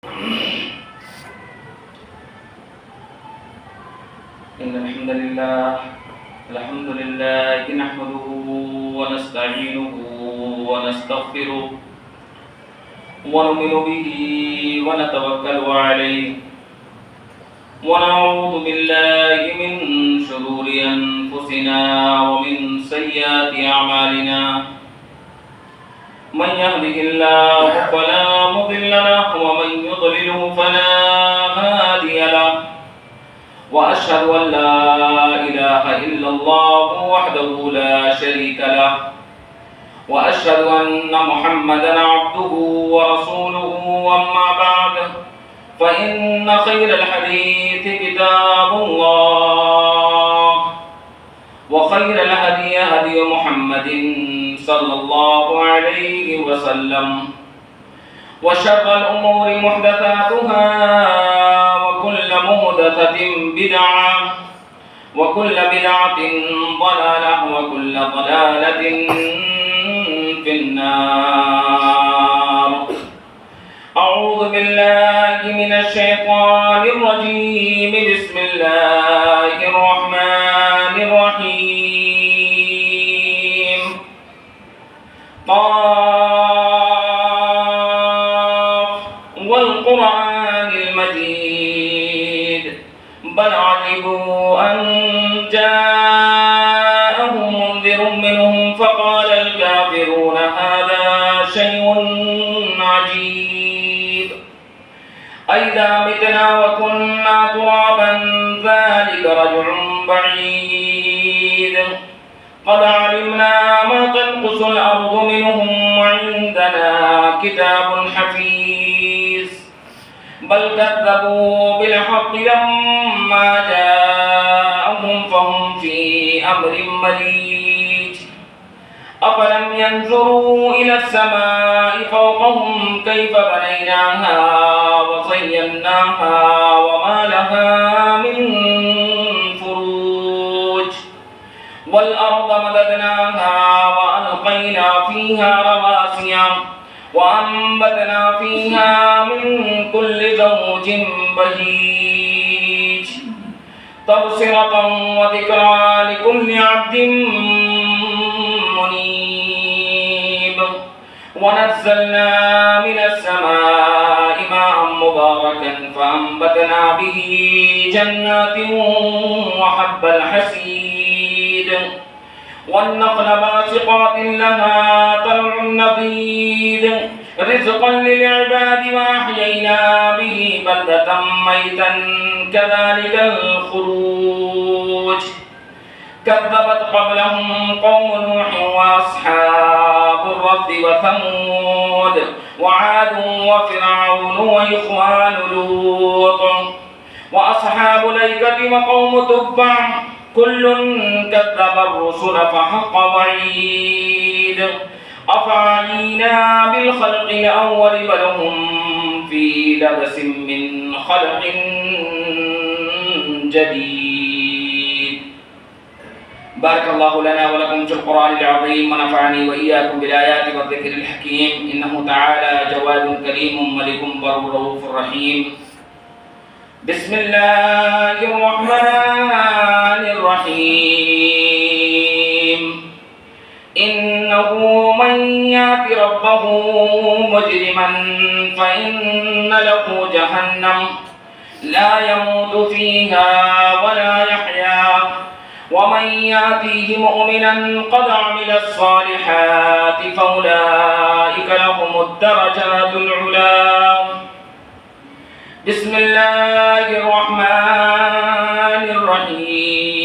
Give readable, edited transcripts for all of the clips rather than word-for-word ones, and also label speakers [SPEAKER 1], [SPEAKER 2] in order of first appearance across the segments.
[SPEAKER 1] إن الحمد لله نحمده ونستعينه ونستغفره ونؤمن به ونتوكل عليه ونعوذ بالله من شرور أنفسنا ومن سيئات أعمالنا من يهده الله فلا مضل له ومن يضلله فلا هادي له وأشهد أن لا إله إلا الله وحده لا شريك له وأشهد أن محمدا عبده ورسوله أما بعد فإن خير الحديث كتاب الله وخير الهدي هدي محمد صلى الله عليه وسلم وشر الأمور محدثاتها وكل محدثة بدعة وكل بدعة ضلالة وكل ضلالة في النار. أعوذ بالله من الشيطان الرجيم. بسم الله الرحمن الرحيم. والقرآن المجيد بل عجبوا أن جاءهم منذر منهم فقال الكافرون هذا شيء عجيب أئذا متنا وكنا ترابا ذلك رجع بعيد قد علمنا ما تنقص الأرض منهم وعندنا كتاب حفيظ بل كذبوا بالحق لما جاءهم فهم في أمر مريج أفلم ينظروا إلى السماء فوقهم كيف بنيناها وزيناها وما لها من فروج والأرض مددناها وألقينا فيها رواسي وأنبتنا فيها من كل زوج بهيج تبصرة وذكرى لكل عبد منيب ونزلنا من السماء ماء مباركا فأنبتنا به جنات وحب الحسيد والنخل باسقات لها طلع نضيد رزقا للعباد وأحيينا به بلدة ميتا كذلك الخروج كذبت قبلهم قوم نوح وأصحاب الرس وثمود وعاد وفرعون وإخوان لوط وأصحاب الأيكة وقوم تبع كل كذب الرسل فحق وعيد أفعينا بالخلق الأول بل هم في لبس من خلق جديد. بارك الله لنا ولكم في القرآن العظيم ونفعني وإياكم بالآيات والذكر الحكيم. إنه تعالى جواد كريم ملك بر رؤوف رحيم. بسم الله الرحمن الرحيم. إنه من يأت ربه مجرما فإن له جهنم لا يموت فيها ولا يحيا ومن يأتيه مؤمنا قد عمل الصالحات فأولئك لهم الدرجات العلى. بسم الله الرحمن الرحيم.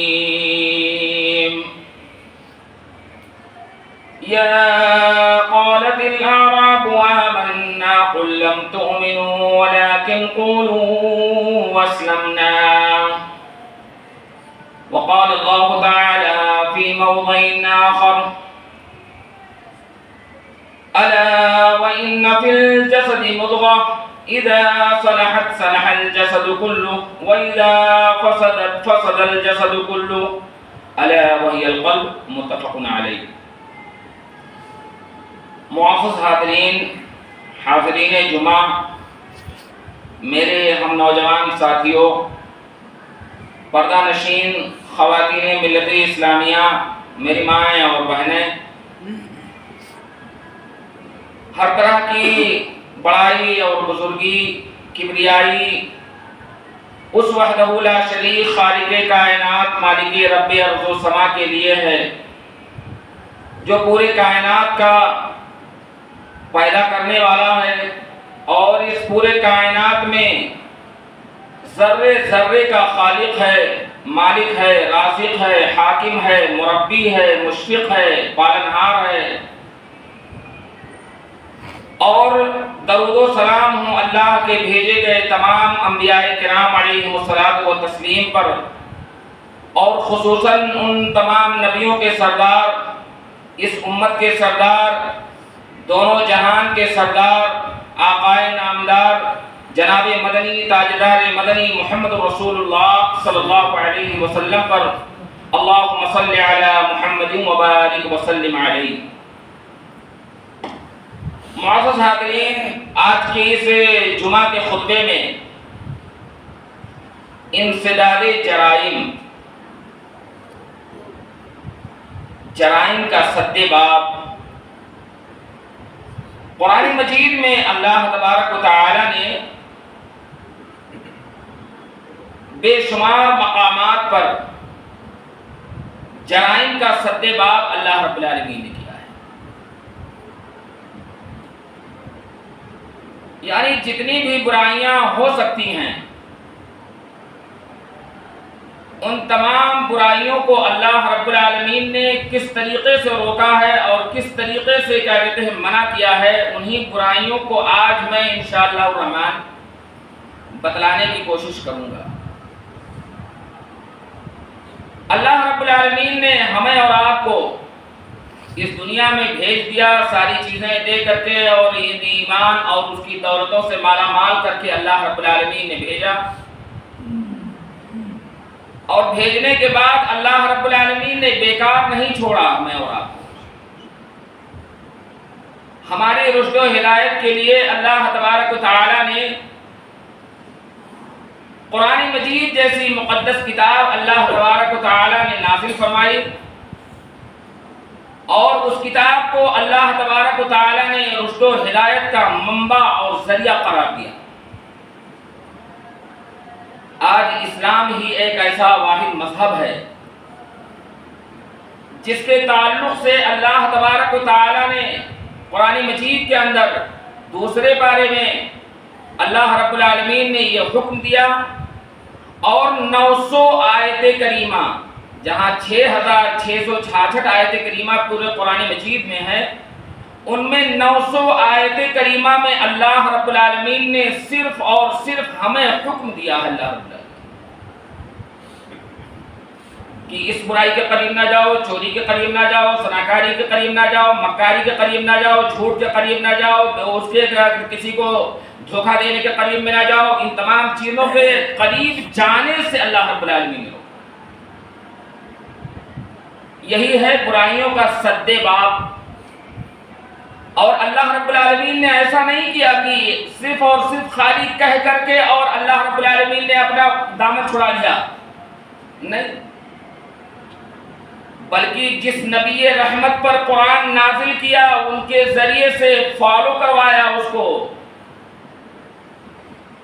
[SPEAKER 1] يا قالت الأعراب آمنا قل لم تؤمنوا ولكن قولوا أسلمنا. وقال الله تعالى في موضع آخر ألا وإن في الجسد مضغة إذا صلحت صلح الجسد كله وإذا فسدت فسد الجسد كله ألا وهي القلب. متفق عليه. معزز حاضرین جمعہ، میرے ہم نوجوان ساتھیوں، پردہ نشین خواتین ملت اسلامیہ، میری مائیں اور بہنیں، ہر طرح کی بڑائی اور بزرگی، کبریائی اس وحدہ لا شریک خالق کائنات مالک رب ارض و سما کے لیے ہے، جو پورے کائنات کا پیدا کرنے والا ہے اور اس پورے کائنات میں ذرے ذرے کا خالق ہے، مالک ہے، رازق ہے، حاکم ہے، مربی ہے، مشفق ہے، پالنہار ہے۔ اور درود و سلام ہوں اللہ کے بھیجے گئے تمام انبیاء کرام علیہم الصلوۃ و تسلیم پر، اور خصوصاً ان تمام نبیوں کے سردار، اس امت کے سردار، دونوں جہان کے سردار، آقائے نامدار جناب مدنی تاجدار مدنی محمد رسول اللہ صلی اللہ علیہ وسلم پر اللہم صلی علی محمد وبارک وسلم علیہ۔ معزز حاضرین، آج کے اس جمعہ کے خطبے میں انسداد جرائم کا سد باب، قرآن مجید میں اللہ تبارک و تعالی نے بے شمار مقامات پر جرائم کا سد باب اللہ رب العالمین نے کیا ہے۔ یعنی جتنی بھی برائیاں ہو سکتی ہیں، ان تمام برائیوں کو اللہ رب العالمین نے کس طریقے سے روکا ہے اور کس طریقے سے کیا کہتے ہیں منع کیا ہے، انہی برائیوں کو آج میں انشاءاللہ الرحمن بتلانے کی کوشش کروں گا۔ اللہ رب العالمین نے ہمیں اور آپ کو اس دنیا میں بھیج دیا ساری چیزیں دے کر کے، اور ایمان اور اس کی دولتوں سے مالا مال کر کے اللہ رب العالمین نے بھیجا، اور بھیجنے کے بعد اللہ رب العالمین نے بیکار نہیں چھوڑا ہمیں اور آپ کو۔ ہماری رشد و ہدایت کے لیے اللہ تبارک و تعالی نے قرآن مجید جیسی مقدس کتاب اللہ تبارک و تعالی نے نازل فرمائی، اور اس کتاب کو اللہ تبارک و تعالی نے رشد و ہدایت کا منبع اور ذریعہ قرار دیا۔ آج اسلام ہی ایک ایسا واحد مذہب ہے جس کے تعلق سے اللہ تبارک و تعالی نے قرآن مجید کے اندر دوسرے پارے میں اللہ رب العالمین نے یہ حکم دیا، اور 900 آیت کریمہ، جہاں 6666 آیت کریمہ پورے قرآن مجید میں ہے، ان میں 900 آیت کریمہ میں اللہ رب العالمین نے صرف اور صرف ہمیں حکم دیا ہے، اللہ رب العالمین کہ اس برائی کے قریب نہ جاؤ، چوری کے قریب نہ جاؤ، زناکاری کے قریب نہ جاؤ، مکاری کے قریب نہ جاؤ، جھوٹ کے قریب نہ جاؤ، اس کے کسی کو دھوکہ دینے کے قریب میں نہ جاؤ۔ ان تمام چیزوں کے قریب جانے سے اللہ رب العالمین نے روکا۔ یہی ہے برائیوں کا سد باب۔ اور اللہ رب العالمین نے ایسا نہیں کیا کہ صرف اور صرف خالی کہہ کر کے اور اللہ رب العالمین نے اپنا دامن چھڑا لیا، نہیں، بلکہ جس نبی رحمت پر قرآن نازل کیا ان کے ذریعے سے فالو کروایا اس کو۔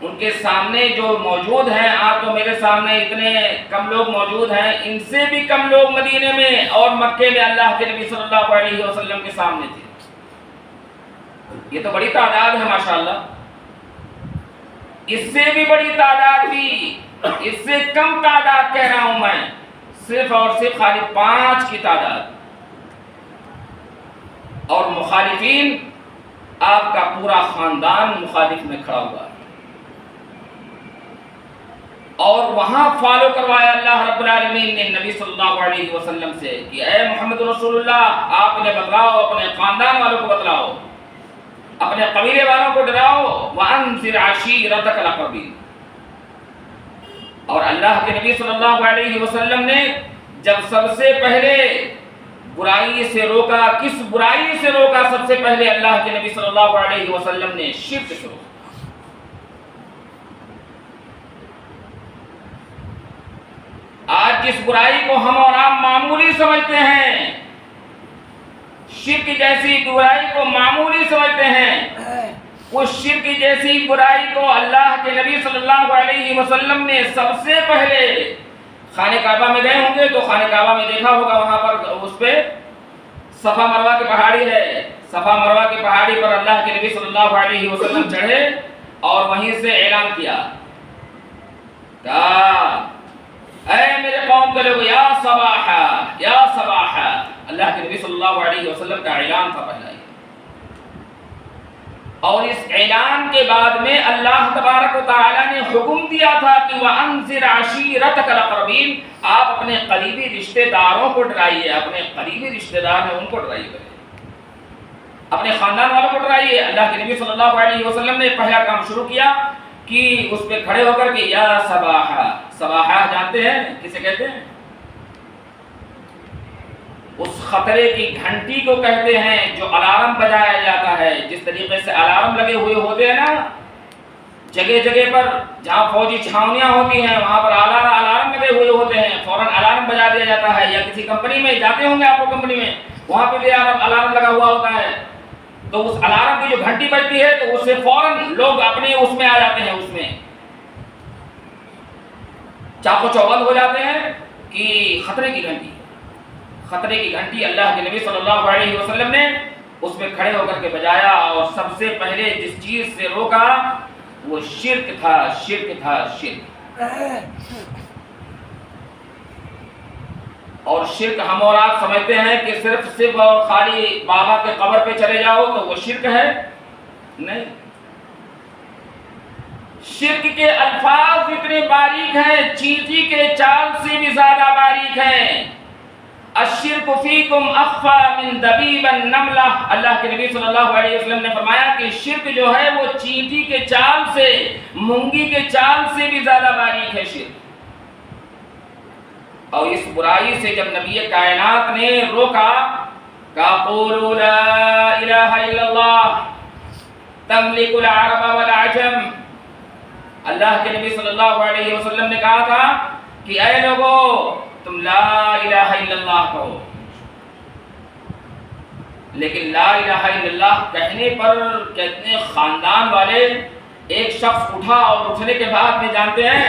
[SPEAKER 1] ان کے سامنے جو موجود ہیں، آپ تو میرے سامنے اتنے کم لوگ موجود ہیں، ان سے بھی کم لوگ مدینے میں اور مکے میں اللہ کے نبی صلی اللہ علیہ وسلم کے سامنے تھے۔ یہ تو بڑی تعداد ہے ماشاءاللہ۔ اس سے بھی بڑی تعداد بھی، اس سے کم تعداد کہہ رہا ہوں میں، صرف اور صرف خالی 5 کی تعداد، اور مخالفین آپ کا پورا خاندان مخالف میں کھڑا ہوا ہے۔ اور وہاں فالو کروایا اللہ رب العالمین نے نبی صلی اللہ علیہ وسلم سے کہ اے محمد رسول اللہ، آپ نے بتلاؤ، اپنے خاندان والوں کو بتلاؤ، اپنے قبیلے والوں کو ڈراؤ، وَأَنذِرْ عَشِيرَتَكَ الْأَقْرَبِينَ۔ اور اللہ کے نبی صلی اللہ علیہ وسلم نے جب سب سے پہلے برائی سے روکا، کس برائی سے روکا؟ سب سے پہلے اللہ کے نبی صلی اللہ علیہ وسلم نے شرک سے روکا۔ جس برائی کو ہم اور آپ معمولی سمجھتے ہیں، شرک جیسی برائی کو معمولی سمجھتے ہیں، اس شرک جیسی برائی کو اللہ کے نبی صلی اللہ علیہ وسلم نے سب سے پہلے خانہ کعبہ میں گئے ہوں گے تو خانہ کعبہ میں دیکھا ہوگا، وہاں پر اس پہ صفا مروہ کی پہاڑی ہے، صفا مروہ کی پہاڑی پر اللہ کے نبی صلی اللہ علیہ وسلم چڑھے اور وہیں سے اعلان کیا، اے میرے قوم کے لوگوں، یا صباحا یا صباحا، اللہ کے نبی صلی اللہ علیہ وسلم کا اعلان تھا پہلا۔ اور اس اعلان کے بعد میں اللہ تبارک و تعالی نے حکم دیا تھا کہ وَأَنذِرْ عَشِيرَتَكَ الْأَقْرَبِينَ، آپ اپنے قریبی رشتہ داروں کو ڈرائیے، اپنے قریبی رشتہ دار ہیں ان کو ڈرائیے، اپنے خاندان والوں کو ڈرائیے۔ اللہ کے نبی صلی اللہ علیہ وسلم نے پہلا کام شروع کیا کہ اس پہ کھڑے ہو کر کے یا صباحا، صباحا جانتے ہیں کسے کہتے ہیں؟ اس خطرے کی گھنٹی کو کہتے ہیں جو الارم بجایا جاتا ہے۔ جس طریقے سے الارم لگے ہوئے ہوتے ہیں نا جگہ جگہ پر، جہاں فوجی چھاونیاں ہوتی ہیں وہاں پر الارم لگے ہوئے ہوتے ہیں، فوراً الارم بجا دیا جاتا ہے، یا کسی کمپنی میں جاتے ہوں گے آپ کو، کمپنی میں وہاں پہ بھی الارم لگا ہوا ہوتا ہے، تو اس الارم کی جو گھنٹی بجتی ہے تو اس سے فوراً لوگ اپنے اس میں آ جاتے ہیں، اس میں چاقو چوبند ہو جاتے ہیں کہ خطرے کی گھنٹی، خطرے کی گھنٹی اللہ کے نبی صلی اللہ علیہ وسلم نے اس میں کھڑے ہو کر کے بجایا، اور سب سے پہلے جس چیز سے روکا وہ شرک تھا، شرک تھا، شرک۔ اور شرک ہم اور آپ سمجھتے ہیں کہ صرف اور خالی بابا کے قبر پہ چلے جاؤ تو وہ شرک ہے، نہیں۔ شرک کے الفاظ اتنے باریک ہیں، چینٹی کے چال سے بھی زیادہ باریک ہیں۔ الشرک فیکم اخفی من دبیب النملہ، اللہ کے نبی صلی اللہ علیہ وسلم نے فرمایا کہ شرک جو ہے وہ چینٹی کے چال سے، مونگی کے چال سے بھی زیادہ باریک ہے شرک۔ اور اس برائی سے جب نبی کائنات نے روکا کہ قولوا لا الہ الا اللہ تملک العرب والعجم، اللہ کے نبی صلی اللہ علیہ وسلم نے کہا تھا کہ اے لوگو تم لا الہ الا اللہ کہو، لیکن لا الہ الا اللہ کہنے پر کہتے ہیں خاندان والے، ایک شخص اٹھا اور اٹھنے کے بعد میں جانتے ہیں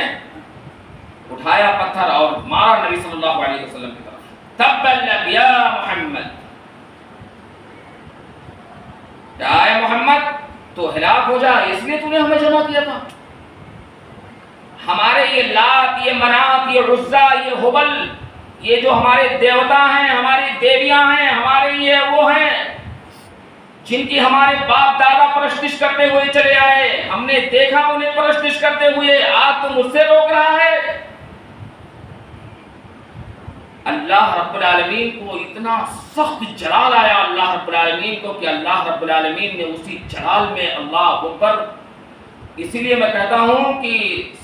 [SPEAKER 1] اٹھایا پتھر اور مارا نبی صلی اللہ علیہ وسلم کی طرف، تبت لک یا محمد، اے محمد تو ہلاک ہو جا، اس لیے تو نے ہمیں جمع کیا تھا۔ ہمارے یہ لات، یہ منات، یہ عزا، یہ ہبل، یہ جو ہمارے دیوتا ہیں، ہماری دیویاں ہیں، ہمارے یہ وہ ہیں جن کی ہمارے باپ دادا پرستش کرتے ہوئے چلے آئے، ہم نے دیکھا انہیں پرستش کرتے ہوئے، آج تم اس سے روک رہا ہے۔ اللہ رب العالمین کو اتنا سخت جلال آیا اللہ رب العالمین کو کہ اللہ رب العالمین نے اسی جلال میں اللہ اکبر۔ اسی لیے میں کہتا ہوں کہ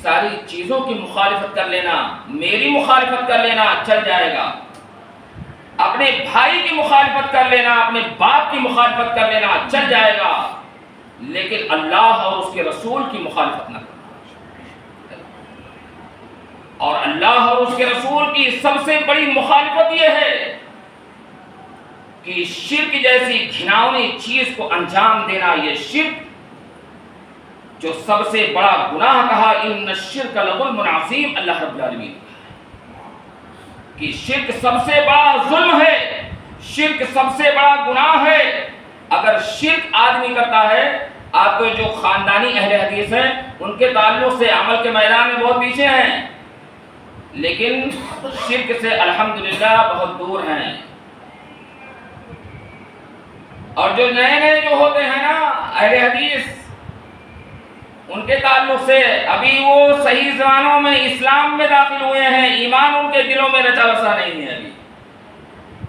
[SPEAKER 1] ساری چیزوں کی مخالفت کر لینا، میری مخالفت کر لینا چل جائے گا، اپنے بھائی کی مخالفت کر لینا، اپنے باپ کی مخالفت کر لینا چل جائے گا، لیکن اللہ اور اس کے رسول کی مخالفت نہ کرنا۔ اور اللہ اور اس کے رسول کی سب سے بڑی مخالفت یہ ہے کہ شرک جیسی گھناؤنی چیز کو انجام دینا، یہ شرک جو سب سے بڑا گناہ کہا ان الشرک لظلم عظیم، اللہ رب العالمین کہ شرک سب سے بڑا ظلم ہے، شرک سب سے بڑا گناہ ہے۔ اگر شرک آدمی کرتا ہے، آپ کو جو خاندانی اہل حدیث ہیں ان کے تعلق سے عمل کے میدان میں بہت پیچھے ہیں، لیکن شرک سے الحمدللہ بہت دور ہیں۔ اور جو نئے نئے جو ہوتے ہیں نا اہل حدیث، ان کے تعلق سے ابھی وہ صحیح زمانوں میں اسلام میں داخل ہوئے ہیں، ایمان ان کے دلوں میں رچا بسا نہیں ہے، ابھی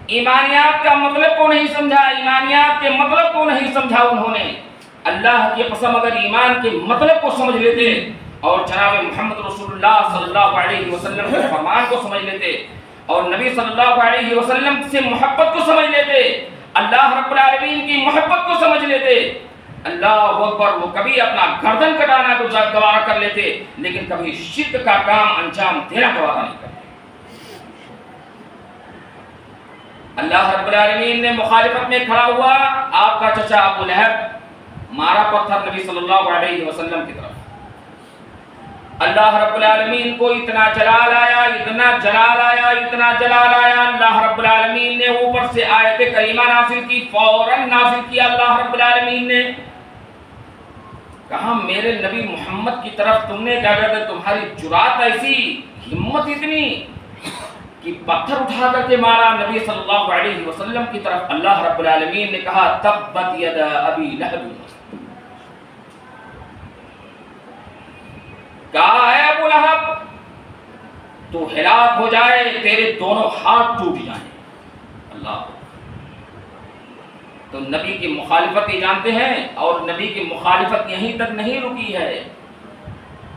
[SPEAKER 1] ایمانیات کا مطلب کو نہیں سمجھا، ایمانیات کے مطلب کو نہیں سمجھا انہوں نے۔ اللہ کی قسم اگر ایمان کے مطلب کو سمجھ لیتے اور جناب محمد رسول اللہ صلی اللہ علیہ وسلم کے فرمان کو سمجھ لیتے اور نبی صلی اللہ علیہ وسلم سے محبت کو سمجھ لیتے، اللہ رب العالمین کی محبت کو سمجھ لیتے، اللہ اکبر، وہ کبھی اپنا گردن کٹانا کو گوارا کر لیتے، لیکن کبھی شرک کا کام انجام دینا گوارا نہیں کرتے۔ اللہ رب العالمین نے مخالفت میں کھڑا ہوا، آپ کا چچا ابو لہب مارا پتھر نبی صلی اللہ علیہ وسلم کی طرف۔ اللہ رب العالمین کو اتنا جلال آیا، اتنا جلال آیا، اتنا جلال آیا، اللہ رب العالمین نے اوپر سے آیت کریمہ نازل کی، فوراً نازل کیا اللہ رب العالمین نے، کہا میرے نبی محمد کی طرف تم نے کیا کہتے، تمہاری جرات ایسی، ہمت اتنی کہ پتھر اٹھا کر کے مارا نبی صلی اللہ علیہ وسلم کی طرف۔ اللہ رب العالمین نے کہا تبت یدا ابی لہب، کہا اے ابو لہب تو ہلاک ہو جائے، تیرے دونوں ہاتھ ٹوٹ جائیں۔ اللہ، تو نبی کی مخالفت یہ جانتے ہیں، اور نبی کی مخالفت یہیں تک نہیں رکی ہے،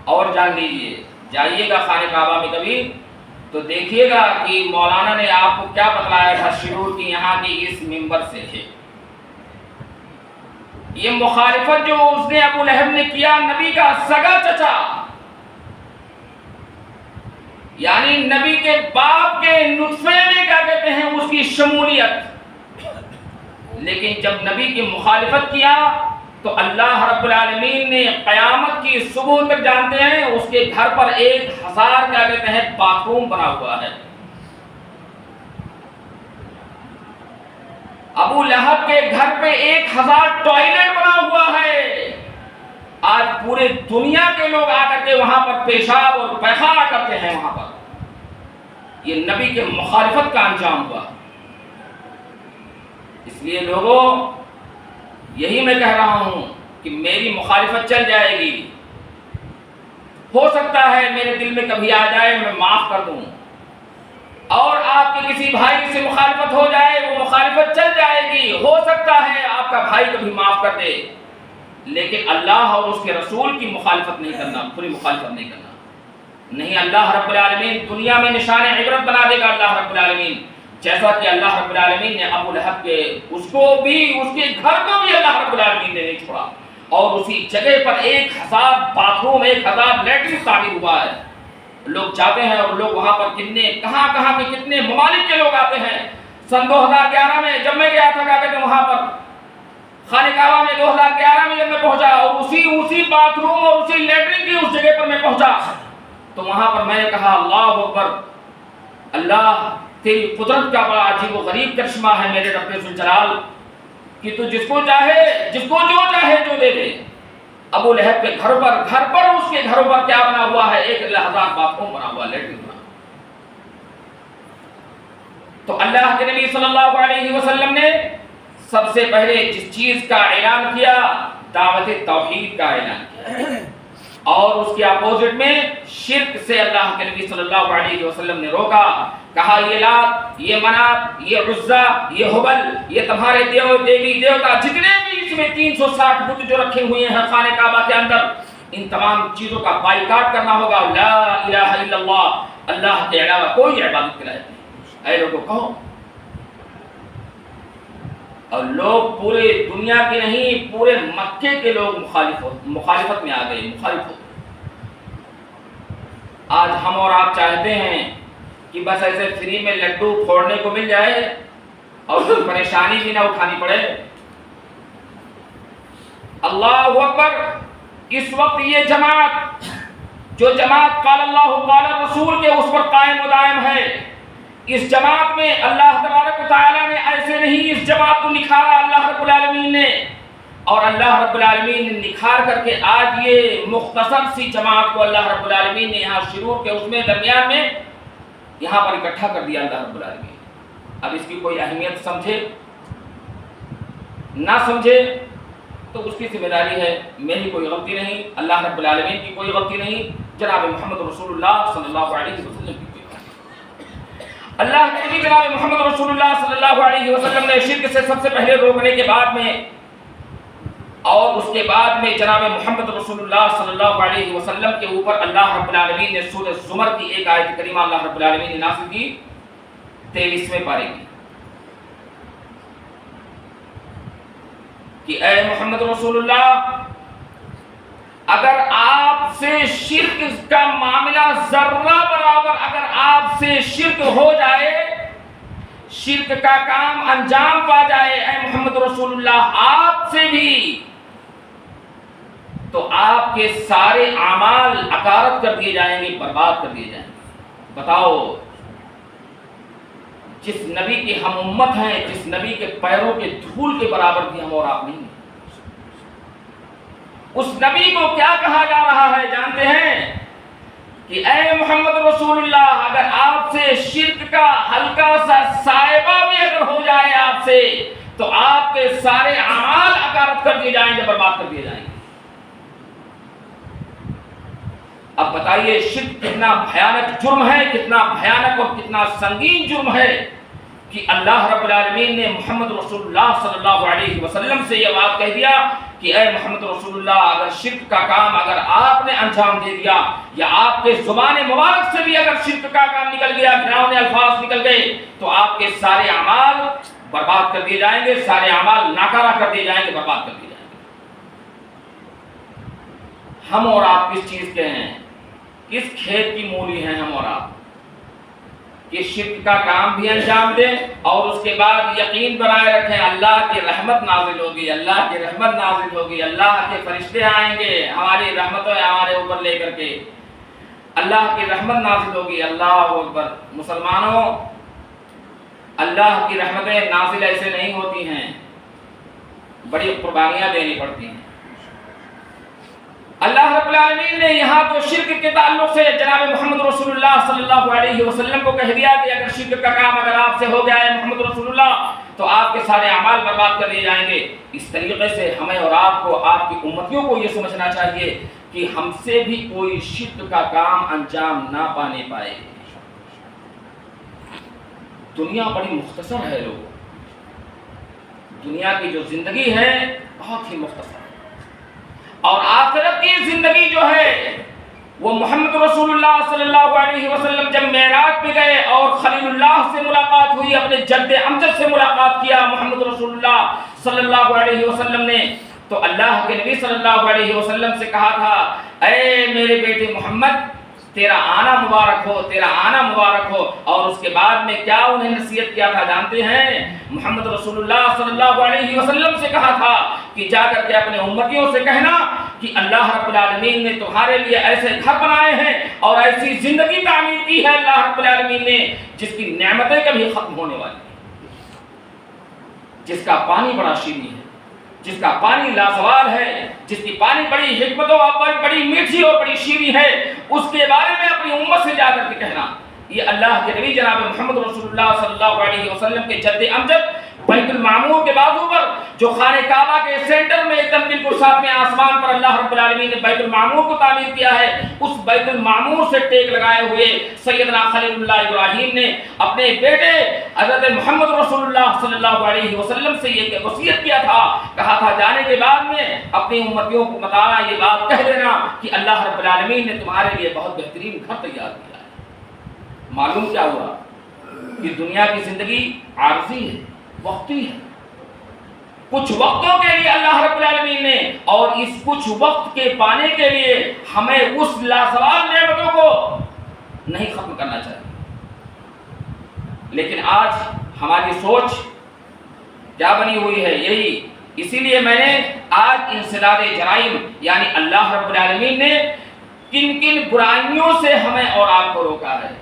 [SPEAKER 1] اور جان لیجئے، جائیے گا خانہ کعبہ میں کبھی تو دیکھیے گا کہ مولانا نے آپ کو کیا بتلایا تھا شرور کی یہاں کی اس منبر سے ہے۔ یہ مخالفت جو اس نے ابو لہب نے کیا، نبی کا سگا چچا، یعنی نبی کے باپ کے نطفے میں کیا کہتے ہیں اس کی شمولیت، لیکن جب نبی کی مخالفت کیا تو اللہ رب العالمین نے قیامت کی صبح تک جانتے ہیں اس کے گھر پر 1000 کیا کہتے ہیں باتھ روم بنا ہوا ہے۔ ابو لہب کے گھر پہ 1000 ٹوائلٹ بنا ہوا ہے۔ آج پورے دنیا کے لوگ آ کر کے وہاں پر پیشاب اور پیخانہ کرتے ہیں وہاں پر، یہ نبی کے مخالفت کا انجام ہوا۔ اس لیے لوگوں، یہی میں کہہ رہا ہوں کہ میری مخالفت چل جائے گی، ہو سکتا ہے میرے دل میں کبھی آ جائے میں معاف کر دوں، اور آپ کے کسی بھائی سے مخالفت ہو جائے وہ مخالفت چل جائے گی، ہو سکتا ہے آپ کا بھائی کبھی معاف کر دے، لیکن اللہ اور اس کے رسول کی مخالفت نہیں کرنا، پوری مخالفت نہیں کرنا۔ نہیں، اللہ رب العالمین دنیا میں نشان عبرت بنا دے گا اللہ رب العالمین، جیسا کہ اللہ رب العالمین نے ابو لہب کے اس کو بھی، اس کے گھر کو بھی اللہ رب العالمین نے نہیں چھوڑا، اور اسی جگہ پر 1000 باتھ روم، 1000 لیٹرن تعمیر ہوا ہے۔ لوگ جاتے ہیں اور لوگ وہاں پر کتنے کہاں کہاں کے کتنے ممالک کے لوگ آتے ہیں۔ سن 2011 میں جب میں گیا تھا کیا کہتے ہیں وہاں پر خانہ کعبہ میں، 2011 میں جب میں پہنچا اور اسی باتھ روم اور اسی لیٹرن کی اس جگہ پر میں پہنچا تو وہاں پر میں نے کہا اللہ اکبر، اللہ تیری قدرت کا بڑا عجیب و غریب کرشمہ ہے میرے رب ذوالجلال کہ تو جس کو چاہے، جس کو جو چاہے جو دے دے۔ ابو لہب کے گھر پر اس کے گھروں پر کیا بنا ہوا ہے، 1000 باتھ روم بنا ہوا، لیٹرن بنا۔ تو اللہ کے نبی صلی اللہ علیہ وسلم نے سب سے پہلے جس چیز کا اعلان کیا، دعوت توحید کا اعلان کیا، اور اس کے اپوزٹ میں شرک سے اللہ کے نبی صلی اللہ علیہ وسلم نے روکا، کہا یہ لات، یہ منات، یہ عزا، یہ حبل، یہ تمہارے دیو دیوی دیوتا جتنے بھی اس میں 360 بت جو رکھے ہوئے ہیں خانہ کعبہ کے اندر، ان تمام چیزوں کا بائیکاٹ کرنا ہوگا، لا الہ الا اللہ، اللہ کے علاوہ کوئی عبادت کے لائق نہیں۔ اے لوگوں کہو، اور لوگ پورے دنیا کے نہیں، پورے مکے کے لوگ مخالفت میں آ گئے، مخالف ہو گئے۔ آج ہم اور آپ چاہتے ہیں کہ بس ایسے فری میں لڈو پھوڑنے کو مل جائے اور کوئی پریشانی بھی نہ اٹھانی پڑے۔ اللہ اکبر، اس وقت یہ جماعت، جو جماعت قال اللہ قال رسول کے اس پر قائم و دائم ہے، اس جماعت میں اللہ تبارک و تعالیٰ نے ایسے نہیں اس جماعت کو نکھارا اللہ رب العالمین نے، اور اللہ رب العالمین نے نکھار کر کے آج یہ مختصر سی جماعت کو اللہ رب العالمین نے یہاں شرور کے اس میں درمیان میں یہاں پر اکٹھا کر دیا اللہ رب العالمین۔ اب اس کی کوئی اہمیت سمجھے نہ سمجھے تو اس کی ذمہ داری ہے، میری کوئی غلطی نہیں، اللہ رب العالمین کی کوئی غلطی نہیں، جناب محمد رسول اللہ صلی اللہ علیہ وسلم کی کوئی غلطی نہیں۔ اللہ کے نبی جناب محمد رسول اللہ صلی اللہ علیہ وسلم نے شرک سے سب سے پہلے روکنے کے بعد میں، اور اس کے بعد میں جناب محمد رسول اللہ صلی اللہ علیہ وسلم کے اوپر اللہ رب العالمین نے سورہ زمر کی ایک آیت کریمہ اللہ رب العالمین نے نازل کی 23ویں پارے کی کہ اے محمد رسول اللہ، اگر آپ سے شرک کا معاملہ ذرہ برابر اگر آپ سے شرک ہو جائے، شرک کا کام انجام پا جائے اے محمد رسول اللہ آپ سے بھی، تو آپ کے سارے اعمال اکارت کر دیے جائیں گے، برباد کر دیے جائیں گے۔ بتاؤ، جس نبی کی ہم امت ہیں، جس نبی کے پیروں کے دھول کے برابر بھی ہم اور آپ نہیں ہیں، اس نبی کو کیا کہا جا رہا ہے جانتے ہیں؟ کہ اے محمد رسول اللہ، اگر آپ سے شرک کا ہلکا سا سائبہ بھی اگر ہو جائے آپ سے، تو آپ کے سارے اعمال اکارت کر دیے جائیں گے، برباد کر دیے جائیں گے۔ اب بتائیے شرک کتنا بھیانک جرم ہے، کتنا بھیانک اور کتنا سنگین جرم ہے کہ اللہ رب العالمین نے محمد رسول اللہ صلی اللہ علیہ وسلم سے یہ بات کہہ دیا کہ اے محمد رسول اللہ، اگر شرک کا کام اگر آپ نے انجام دے دیا، یا آپ کے زبان مبارک سے بھی اگر شرک کا کام نکل گیا، گھناؤنے الفاظ نکل گئے، تو آپ کے سارے اعمال برباد کر دیے جائیں گے، سارے اعمال ناکارہ کر دیے جائیں گے، برباد کر دیے جائیں گے۔ ہم اور آپ کس چیز کے ہیں؟ کس کھیت کی مولی ہیں ہم اور آپ؟ کہ شرک کا کام بھی انجام دیں اور اس کے بعد یقین بنائے رکھیں اللہ کی رحمت نازل ہوگی، اللہ کی رحمت نازل ہوگی، اللہ کے فرشتے آئیں گے ہماری رحمتیں ہمارے اوپر لے کر کے، اللہ کی رحمت نازل ہوگی۔ اللہ اکبر۔ مسلمانوں، اللہ کی رحمتیں نازل ایسے نہیں ہوتی ہیں، بڑی قربانیاں دینی پڑتی ہیں۔ اللہ رب العالمین نے یہاں تو شرک کے تعلق سے جناب محمد رسول اللہ صلی اللہ علیہ وسلم کو کہہ دیا کہ اگر شرک کا کام اگر آپ سے ہو گیا ہے محمد رسول اللہ، تو آپ کے سارے اعمال برباد کر دیے جائیں گے۔ اس طریقے سے ہمیں اور آپ کو، آپ کی امتیوں کو یہ سمجھنا چاہیے کہ ہم سے بھی کوئی شرک کا کام انجام نہ پانے پائے۔ دنیا بڑی مختصر ہے لوگ، دنیا کی جو زندگی ہے بہت ہی مختصر ہے، اور آخرت کی زندگی جو ہے وہ محمد رسول اللہ صلی اللہ علیہ وسلم جب معراج پہ گئے اور خلیل اللہ سے ملاقات ہوئی، اپنے جد امجد سے ملاقات کیا محمد رسول اللہ صلی اللہ علیہ وسلم نے، تو اللہ کے نبی صلی اللہ علیہ وسلم سے کہا تھا اے میرے بیٹے محمد، تیرا آنا مبارک ہو، تیرا آنا مبارک ہو۔ اور اس کے بعد میں کیا انہیں نصیحت کیا تھا جانتے ہیں؟ محمد رسول اللہ صلی اللہ علیہ وسلم سے کہا تھا کہ جا کر کے اپنے امتیوں سے کہنا کہ اللہ رب العالمین نے تمہارے لیے ایسے گھر بنائے ہیں اور ایسی زندگی تعمیر کی ہے اللہ رب العالمین نے جس کی نعمتیں کبھی ختم ہونے والی ہیں، جس کا پانی بڑا شیریں ہے، جس کا پانی لازوال ہے، جس کی پانی بڑی حکمتوں اور بڑی میٹھی اور بڑی شیریں ہے، اس کے بارے میں اپنی امت سے جا کر کے کہنا۔ یہ اللہ کے نبی جناب محمد رسول اللہ صلی اللہ علیہ وسلم کے جد امجد بیت المعمور کے بازو پر، جو خانہ کعبہ کے سینٹر میں ایک دم بالکل ساتویں آسمان پر اللہ رب العالمین نے بیت المعمور کو تعمیر کیا ہے، اس بیت المعمور سے ٹیک لگائے ہوئے سیدنا خلیل اللہ ابراہیم نے اپنے بیٹے حضرت محمد رسول اللہ صلی اللہ علیہ وسلم سے یہ وصیت کیا تھا، کہا تھا جانے کے بعد میں اپنی امتیوں کو بتانا، یہ بات کہہ دینا کہ اللہ رب العالمین نے تمہارے لیے بہت بہترین گھر تیار کیا ہے۔ معلوم کیا ہوا کہ دنیا کی زندگی عارضی ہے، وقتی ہے، کچھ وقتوں کے لیے اللہ رب العالمین نے، اور اس کچھ وقت کے پانے کے لیے ہمیں اس لازوال نعمتوں کو نہیں ختم کرنا چاہیے۔ لیکن آج ہماری سوچ کیا بنی ہوئی ہے؟ یہی اسی لیے میں نے آج انسداد جرائم یعنی اللہ رب العالمین نے کن کن برائیوں سے ہمیں اور آپ کو روکا ہے،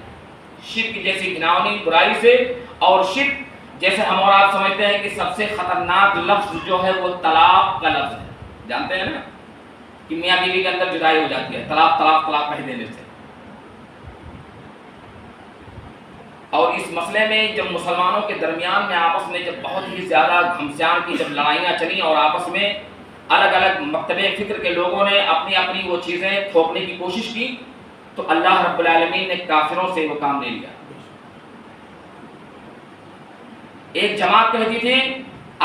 [SPEAKER 1] شرک جیسی گناہونی برائی سے، اور شرک جیسے ہم اور آپ سمجھتے ہیں کہ سب سے خطرناک لفظ جو ہے وہ طلاق کا لفظ ہے، جانتے ہیں نا کہ میاں بیوی کے اندر جدائی ہو جاتی ہے طلاق طلاق طلاق کہہ دینے سے۔ اور اس مسئلے میں جب مسلمانوں کے درمیان میں آپس میں جب بہت ہی زیادہ گھمسان کی جب لڑائیاں چلیں اور آپس میں الگ الگ مکتبے فکر کے لوگوں نے اپنی اپنی وہ چیزیں تھوپنے کی کوشش کی، تو اللہ رب العالمین نے کافروں سے وہ کام لے لیا۔ ایک جماعت کہتی تھی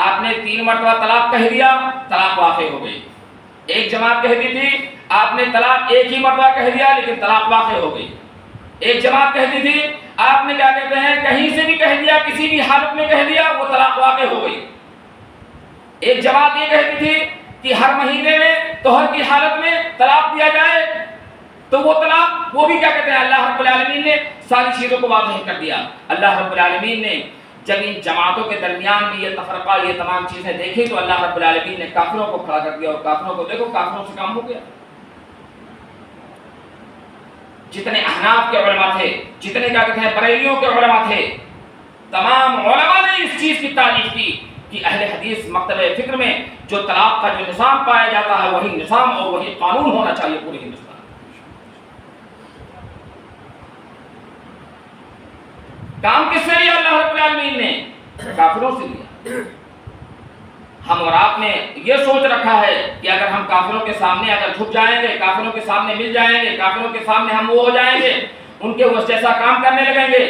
[SPEAKER 1] آپ نے 3 مرتبہ طلاق کہہ دیا، طلاق واقع ہو گئی۔ ایک جماعت کہتی تھی آپ نے طلاق ایک ہی مرتبہ کہہ دیا لیکن طلاق واقع ہو گئی۔ ایک جماعت کہتی تھی آپ نے کیا کہتے ہیں کہیں سے بھی کہہ دیا، کسی بھی حالت میں کہہ دیا، وہ طلاق واقع ہو گئی۔ ایک جماعت یہ کہتی تھی کہ ہر مہینے میں طہر کی حالت میں طلاق دیا جائے، تو وہ طلاق وہ بھی کیا کہتے ہیں اللہ رب العالمین نے ساری چیزوں کو واضح کر دیا۔ اللہ رب العالمین نے جب ان جماعتوں کے درمیان میں یہ تفرقہ، یہ تمام چیزیں دیکھی تو اللہ رب العالمین نے کافروں کو کھڑا کر دیا، اور کافروں کو دیکھو کافروں سے کام ہو گیا۔ جتنے احناف کے علماء تھے، جتنے کیا کہتے ہیں بریلیوں کے علماء تھے، تمام علماء نے اس چیز کی تعریف کی کہ اہل حدیث مکتب فکر میں جو طلاق کا جو نظام پایا جاتا ہے وہی نظام اور وہی قانون ہونا چاہیے پورے ہندوستان۔ کام کس سے لیا اللہ رب العالمین نے؟ کافروں سے لیا۔ ہم اور آپ نے یہ سوچ رکھا ہے کہ اگر ہم کافروں کے سامنے اگر جھک جائیں گے، کافروں کے سامنے مل جائیں گے، کافروں کے سامنے ہم وہ ہو جائیں گے، ان کے اس جیسا کام کرنے لگیں گے۔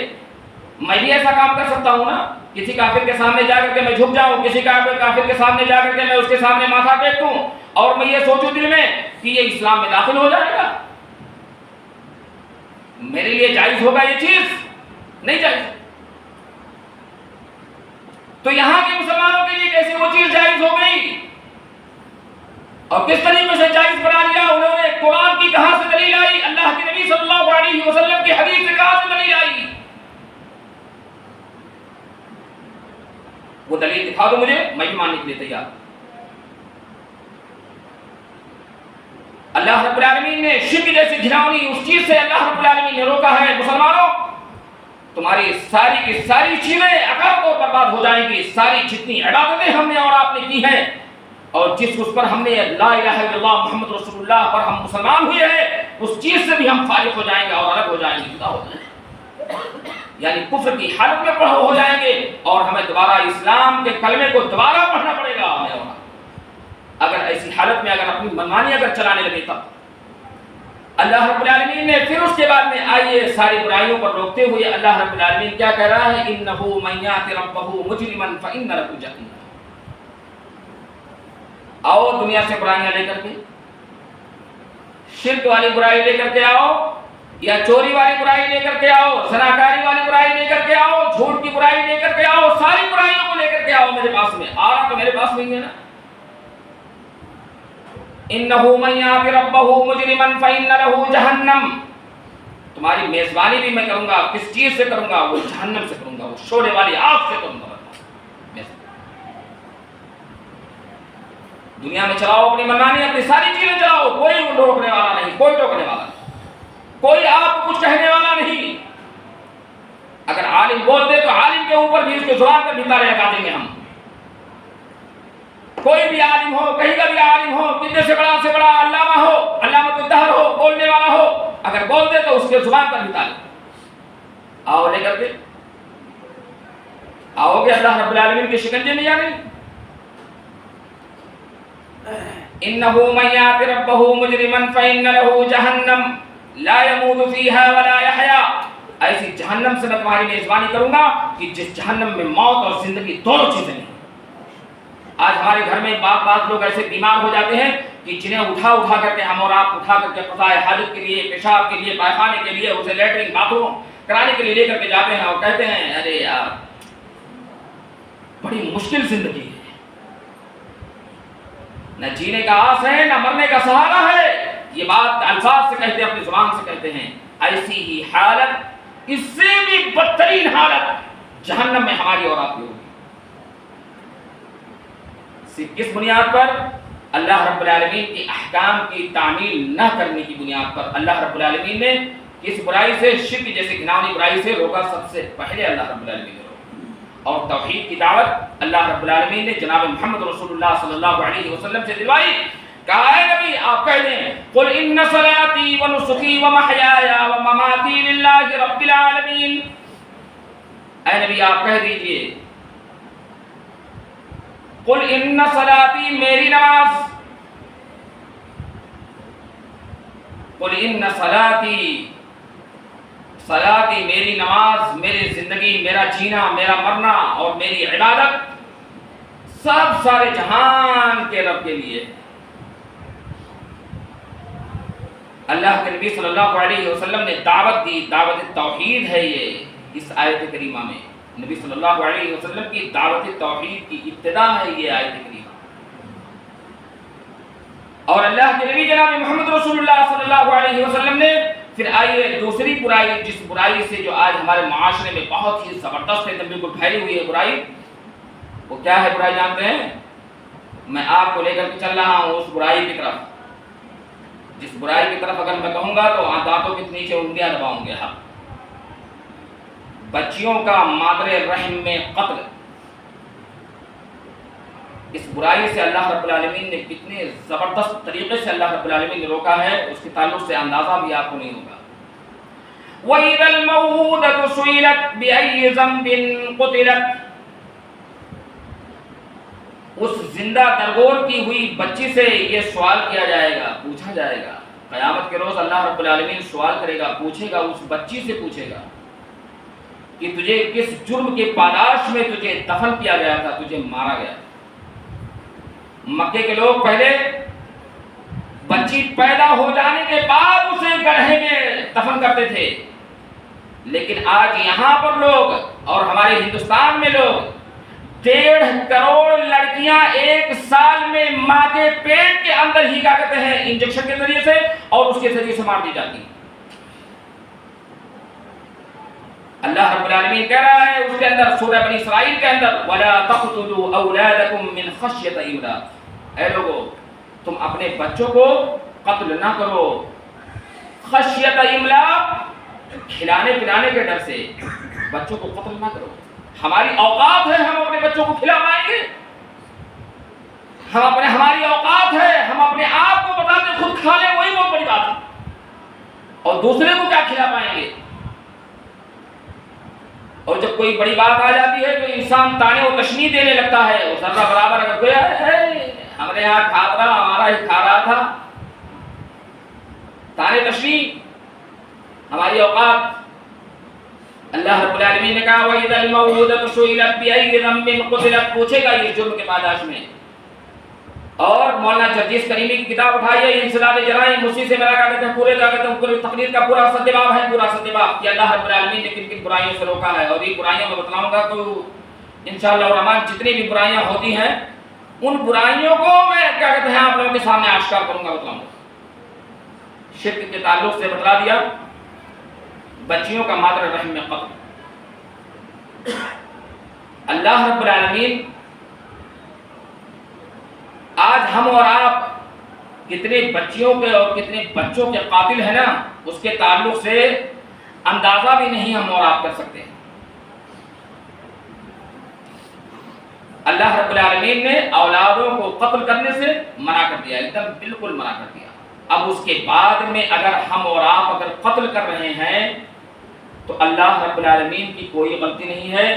[SPEAKER 1] میں بھی ایسا کام کر سکتا ہوں نا، کسی کافر کے سامنے جا کر کے میں جھک جاؤں، کسی کافر کے سامنے جا کر کے میں اس کے سامنے ماتھا ٹیک دوں اور میں یہ سوچوں دل میں کہ یہ اسلام میں داخل ہو جائے گا۔ میرے لیے جائز ہوگا یہ چیز؟ نہیں جائز۔ تو یہاں کے مسلمانوں کے لیے کیسے وہ چیز جائز ہو گئی اور کس طریقے سے جائز بنا لیا؟ انہوں نے قرآن کی کہاں سے دلیل آئی، اللہ کے نبی صلی اللہ علیہ وسلم کی حدیث سے کہاں سے دلیل آئی؟ وہ دلیل دکھا دو مجھے، میں بھی ماننے کے لیے تیار۔ اللہ رب العالمین نے شرک جیسی گھناؤنی اس چیز سے اللہ رب العالمین نے روکا ہے۔ مسلمانوں، تمہاری ساری کی ساری چیزیں اکثر طور پر برباد ہو جائیں گی۔ ساری جتنی عبادتیں ہم نے اور آپ نے کی ہیں اور جس اس پر ہم نے لا الہ الا اللہ محمد رسول اللہ پر ہم مسلمان ہوئے ہیں، اس چیز سے بھی ہم فارغ ہو جائیں گے اور الگ ہو جائیں گے، جدا ہو جائیں گے، یعنی کفر کی حالت میں پڑھو ہو جائیں گے اور ہمیں دوبارہ اسلام کے کلمے کو دوبارہ پڑھنا پڑے گا ہمیں۔ اور اگر ایسی حالت میں اگر اپنی منمانی اگر چلانے لگے تب اللہ رب العالمین نے پھر اس کے بعد میں آئیے ساری برائیوں پر روکتے ہوئے اللہ رب العالمین کیا کہہ رہا ہے؟ انه من یات ربه مجرما فان له جهنم۔ آؤ دنیا سے برائیاں لے کر کے، شرک والی برائی لے کر کے آؤ، یا چوری والی برائی لے کر کے آؤ، زناکاری والی برائی لے کر کے آؤ، جھوٹ کی برائی لے کر کے آؤ، ساری برائیوں کو لے کر کے آؤ میرے پاس میں۔ آ رہا تو میرے پاس نہیں ہے نا۔ انه من یات ربه مجرما فان له جهنم، تمہاری میزبانی بھی میں کروں گا، کس چیز سے کروں گا؟ وہ جہنم سے کروں گا، وہ شعلے والی آگ سے کروں گا۔ دنیا میں چلاؤ اپنی منمانی، اپنی ساری چیزیں چلاؤ، کوئی روکنے والا نہیں، کوئی ٹوکنے والا نہیں، کوئی آپ کو کچھ کہنے والا نہیں۔ اگر عالم بول دے تو عالم کے اوپر بھی اس کے زبان پر بھی تالے لگا دیں گے ہم۔ کوئی بھی عالم ہو، کہیں کا بھی عالم ہو، کتنے سے بڑا علامہ ہو، علامۃ الدہر ہو، بولنے والا ہو، اگر بول دے تو اس کے زبان پر بھی تالے۔ آؤ لے کر کے آؤ گے اللہ رب العالمین کے شکنجے میں جانے۔ انه من یات ربه مجرما فان له جهنم لا يموت فيها ولا يحيا، ایسی جہنم سے میں تمہاری میزبانی کروں گا کہ جس جہنم میں موت اور زندگی دونوں چیزیں نہیں۔ آج ہمارے گھر میں بعض لوگ ایسے بیمار ہو جاتے ہیں کہ جنہیں اٹھا کر کے ہم اور آپ اٹھا کر کے قضاء حاجت کے لیے، پیشاب کے لیے، پائخانے کے لیے، اسے لیٹرین باتھ روم کرانے کے لیے لے کر کے جاتے ہیں اور کہتے ہیں ارے یار بڑی مشکل زندگی ہے، نہ جینے کا آس ہے نہ مرنے کا سہارا ہے۔ یہ بات الفاظ سے کہتے ہیں، اپنی زبان سے کہتے ہیں۔ ایسی ہی حالت، اس سے بھی بدترین حالت جہنم میں ہماری اور آپ کی ہوگی۔ کس بنیاد پر؟ اللہ رب العالمین کی احکام کی تعمیل نہ کرنے کی بنیاد پر اللہ رب العالمین نے کس برائی سے، شرک جیسے گناہی برائی سے روکا؟ سب سے پہلے اللہ رب العالمین نے روکا، اور توحید کی دعوت اللہ رب العالمین نے جناب محمد رسول اللہ صلی اللہ علیہ وسلم سے دلوائی۔ کہا ہے نبی آپ کہہ دیں قل ان صلاتی ونسکی ومحیایا ومماتی للہ رب العالمین، اے نبی آپ کہہ دیجئے قل ان صلاتی، میری نماز، قل ان صلاتی، صلاتی میری نماز، میری زندگی، میرا جینا، میرا مرنا اور میری عبادت سب سارے جہان کے رب کے لیے۔ اللہ کے نبی صلی اللہ علیہ وسلم نے دعوت دی، دعوت توحید ہے یہ اس آیت کریمہ میں۔ نبی صلی اللہ علیہ وسلم کی دعوت توحید کی ابتدا ہے یہ آیت کریمہ، اور اللہ کے نبی جناب محمد رسول اللہ صلی اللہ علیہ وسلم نے پھر آئیے دوسری برائی، جس برائی سے جو آج ہمارے معاشرے میں بہت ہی زبردست ہے، بالکل پھیلی ہوئی ہے برائی، وہ کیا ہے برائی جانتے ہیں؟ میں آپ کو لے کر کے چل رہا ہوں اس برائی کی طرف، جس برائی کی طرف اگر میں کہوں گا تو دانتوں کے نیچے انگلیاں دباؤں گے آپ۔ بچیوں کا مادر رحم میں قتل، اس برائی سے اللہ رب العالمین نے کتنے زبردست طریقے سے اللہ رب العالمین نے روکا ہے، اس کے تعلق سے اندازہ بھی آپ کو نہیں ہوگا۔ وَإِذَا الْمَوْءُودَةُ سُئِلَتْ بِأَيِّ ذَنبٍ قُتِلَتْ، اس زندہ درگور کی ہوئی بچی سے یہ سوال کیا جائے گا، پوچھا جائے گا۔ قیامت کے روز اللہ رب العالمین سوال کرے گا، پوچھے گا، اس بچی سے پوچھے گا کہ تجھے کس جرم کے پاداش میں تجھے دفن کیا گیا تھا، تجھے مارا گیا تھا۔ مکے کے لوگ پہلے بچی پیدا ہو جانے کے بعد اسے گڑھے میں دفن کرتے تھے، لیکن آج یہاں پر لوگ اور ہمارے ہندوستان میں لوگ 1.5 کروڑ لڑکیاں ایک سال میں ماں کے پیٹ کے اندر ہی کیا کہتے ہیں انجیکشن کے ذریعے سے اور اس کے ذریعے سے مار دی جاتی ہیں۔ اللہ رب العالمین کہہ رہا ہے اس کے اندر سورہ بنی اسرائیل کے اندر وَلَا تَقْتُلُوا أَوْلَادَكُمْ مِنْ خَشْيَةِ إِمْلَاقٍ، اے لوگو تم اپنے بچوں کو قتل نہ کرو، خشیت املاق، کھلانے پلانے کے ڈر سے بچوں کو قتل نہ کرو۔ ہماری اوقات ہے ہم اپنے بچوں کو کھلا پائیں گے؟ ہماری اوقات ہے ہم اپنے آپ کو بتاتے خود کھا لیں، وہی بہت بڑی بات ہے، اور دوسرے کو کیا کھلا پائیں گے؟ اور جب کوئی بڑی بات آ جاتی ہے تو انسان تانے و تشنیع دینے لگتا ہے، وہ ذرہ برابر اگر کوئی ہمارے یہاں کھا رہا ہمارا ہی کھا رہا تھا، تانے تشنیع ہماری اوقات۔ اللہ رب العالمین نے کہا وَإِذَا الْمَوْءُودَةُ سُئِلَتْ بِأَيِّ ذَنبٍ قُتِلَتْ، پوچھے گا یہ جرم کے پاداش میں۔ اور مولانا جرجیس کریمی کی کتاب اٹھائیے انسداد جرائم، اسی سے میرا کہتے ہیں پورے تقریر کا پورا سدباب ہے، پورا سدباب کہ اللہ رب العالمین نے کن کن برائیوں سے روکا ہے، اور یہ برائیاں میں بتلاؤں گا تو انشاءاللہ الرحمن جتنی بھی برائیاں ہوتی ہیں ان برائیوں کو میں کیا کہتے ہیں آپ لوگوں کے سامنے آشکار کروں گا، بتلاؤں گا۔ شرک کے تعلق سے بتلا دیا، بچیوں کا مادر رحم میں قتل۔ اللہ رب العالمین آج ہم اور آپ کتنے بچیوں کے اور کتنے بچوں کے قاتل ہیں نا، اس کے تعلق سے اندازہ بھی نہیں ہم اور آپ کر سکتے ہیں۔ اللہ رب العالمین نے اولادوں کو قتل کرنے سے منع کر دیا، ایک دم بالکل منع کر دیا۔ اب اس کے بعد میں اگر ہم اور آپ اگر قتل کر رہے ہیں تو اللہ رب العالمین کی کوئی غلطی نہیں ہے،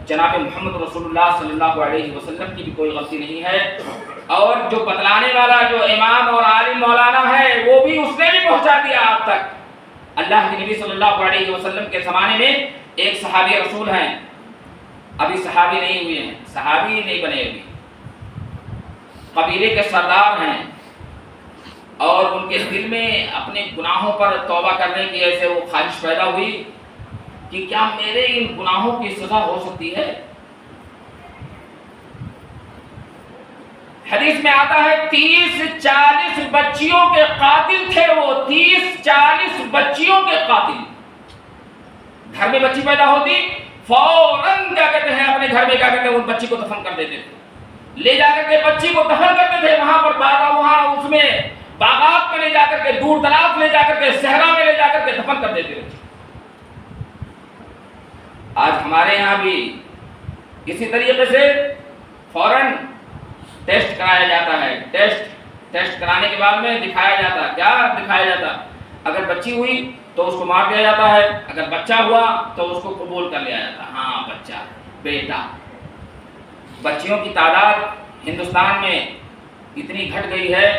[SPEAKER 1] جناب محمد رسول اللہ صلی اللہ علیہ وسلم کی بھی کوئی غلطی نہیں ہے، اور جو بتلانے والا جو امام اور عالم مولانا ہے وہ بھی اس نے بھی پہنچا دیا آپ تک۔ اللہ کے نبی صلی اللہ علیہ وسلم کے زمانے میں ایک صحابی رسول ہیں، ابھی صحابی نہیں ہوئے ہیں، صحابی نہیں بنے ابھی، قبیلے کے سردار ہیں، اور ان کے دل میں اپنے گناہوں پر توبہ کرنے کی ایسے وہ خواہش پیدا ہوئی کہ کیا میرے ان گناہوں کی سزا ہو سکتی ہے؟ حدیث میں آتا ہے 30-40 بچیوں کے قاتل تھے وہ، 30-40 بچیوں کے قاتل۔ گھر میں بچی پیدا ہوتی فوراً کیا کہتے ہیں اپنے گھر میں کیا کہتے ہیں ان بچی کو دفن کر دیتے تھے، لے جا کر کے بچی کو دفن کرتے تھے، وہاں پر وہاں اس میں باغات میں لے جا کر کے، دور دراز لے جا کر کے، صحرا میں لے جا کر کے دفن کر دیتے تھے۔ آج ہمارے یہاں بھی اسی طریقے سے فوراً ٹیسٹ کرایا جاتا ہے، ٹیسٹ کرانے کے بعد میں دکھایا جاتا، کیا دکھایا جاتا؟ اگر بچی ہوئی تو اس کو مار دیا جاتا ہے، اگر بچہ ہوا تو اس کو قبول کر لیا جاتا، ہاں بچہ بیٹا۔ بچیوں کی تعداد ہندوستان میں اتنی گھٹ گئی ہے،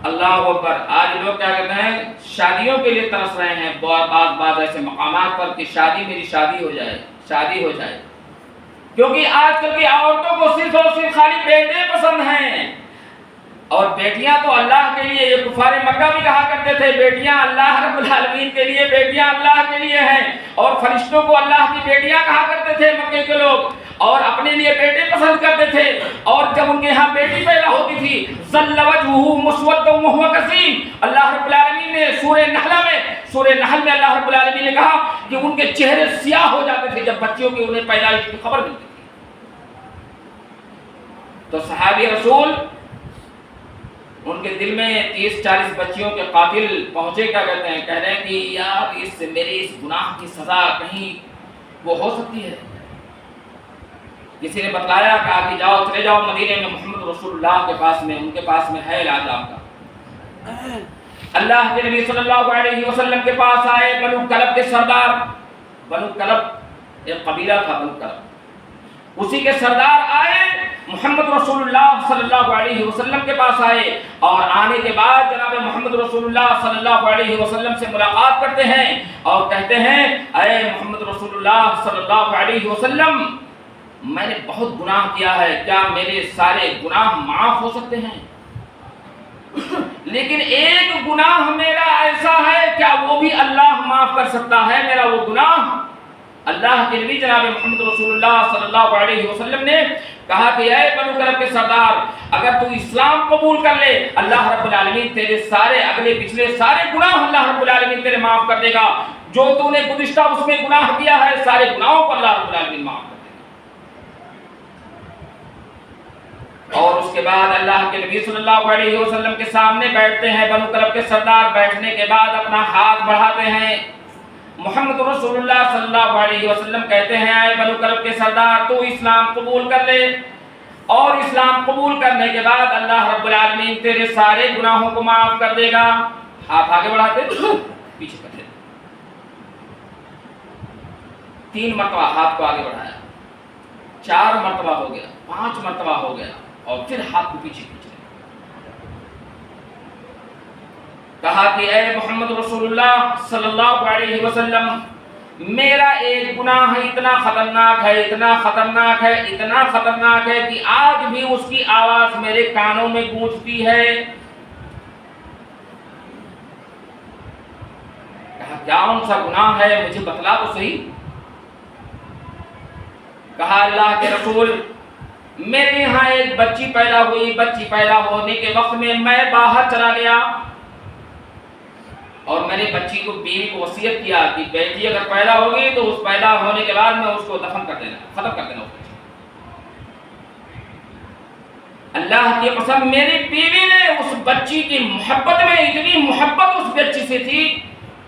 [SPEAKER 1] اللہ اکبر۔ آج لوگ کیا کرتے ہیں شادیوں کے لیے ترس رہے ہیں، بعض ایسے مقامات پر کہ میری شادی ہو جائے، کیونکہ آج کل کی عورتوں کو صرف اور صرف خالی بیٹے پسند ہیں، اور بیٹیاں تو اللہ کے لیے، یہ کفار مکہ بھی کہا کرتے تھے بیٹیاں اللہ رب العالمین کے لیے، بیٹیاں اللہ کے لیے ہیں، اور فرشتوں کو اللہ کی بیٹیاں کہا کرتے تھے مکے کے لوگ، اور اپنے لیے بیٹے پسند کرتے تھے، اور جب ان کے یہاں بیٹی پیدا ہوتی تھی ظل وجهه مسودا وهو كظيم، اللہ رب العالمین نے سورہ نحل میں اللہ رب العالمین نے کہا کہ ان کے چہرے سیاہ ہو جاتے تھے جب بچیوں کی انہیں پیدائش کی خبر ملتی تھی۔ تو صحابی رسول ان کے دل میں 30-40 بچیوں کے قاتل پہنچے، کیا کہتے ہیں، کہہ رہے ہیں کہ یار اس سے میرے اس گناہ کی سزا کہیں وہ ہو سکتی ہے۔ کسی نے بتلایا، کہا کہ جاؤ چلے جاؤ مدینے میں محمد رسول اللہ کے پاس میں، ان کے پاس میں ہے علاج آپ کا۔ اللہ کے نبی صلی اللہ علیہ وسلم کے پاس آئے بنو کلب کے سردار، بنو کلب ایک قبیلہ تھا بنو کلب، اسی کے سردار آئے محمد رسول اللہ صلی اللہ علیہ وسلم کے پاس آئے، اور آنے کے بعد جناب محمد رسول اللہ صلی اللہ علیہ وسلم سے ملاقات کرتے ہیں اور کہتے ہیں اے محمد رسول اللہ صلی اللہ علیہ وسلم، میں نے بہت گناہ کیا ہے، کیا میرے سارے گناہ معاف ہو سکتے ہیں؟ لیکن ایک گناہ میرا ایسا ہے، کیا وہ بھی اللہ معاف کر سکتا ہے میرا وہ گناہ؟ اللہ کے نبی جناب محمد رسول اللہ صلی اللہ علیہ وسلم نے کہا کہ اے بنو کلب کے سردار، اگر تو اسلام قبول کر لے اللہ رب العالمین تیرے سارے اگلے پچھلے سارے گناہ اللہ رب العالمین تیرے معاف کر دے گا، جو تو نے گزشتہ اس میں گناہ کیا ہے سارے گناہوں کو اللہ رب العالمین معاف کر دے گا۔ اور اس کے بعد اللہ کے نبی صلی اللہ علیہ وسلم کے سامنے بیٹھتے ہیں بنو کلب کے سردار، بیٹھنے کے بعد اپنا ہاتھ بڑھاتے ہیں، محمد رسول اللہ صلی اللہ علیہ وسلم کہتے ہیں اے بنو کلب کے سردار، تو اسلام قبول کر لے، اور اسلام قبول کرنے کے بعد اللہ رب العالمین تیرے سارے گناہوں کو معاف کر دے گا۔ ہاتھ آگے بڑھاتے پیچھے کرتے، 3 مرتبہ ہاتھ کو آگے بڑھایا، 4 مرتبہ ہو گیا، 5 مرتبہ ہو گیا، اور پھر ہاتھ کو پیچھے کھینچ لیا، کہا کہ اے محمد رسول اللہ صلی اللہ علیہ وسلم، میرا ایک گناہ اتنا خطرناک ہے، اتنا خطرناک ہے، اتنا خطرناک ہے کہ آج بھی اس کی آواز میرے کانوں میں گونجتی ہے۔ کہا کیا ان سا گناہ ہے، مجھے بتلا تو صحیح۔ کہا اللہ کے رسول، میرے یہاں ایک بچی پیدا ہوئی، بچی پیدا ہونے کے وقت میں باہر چلا گیا، اور میں نے بچی کو بیوی کو وصیت کیا کہ بیٹی اگر پیدا ہوگی تو اس پیدا ہونے کے بعد میں اس کو دفن کر دینا، ختم کر دینا اس بچی۔ اللہ کی قسم میری بیوی نے اس بچی کی محبت میں اتنی محبت اس بچی سے تھی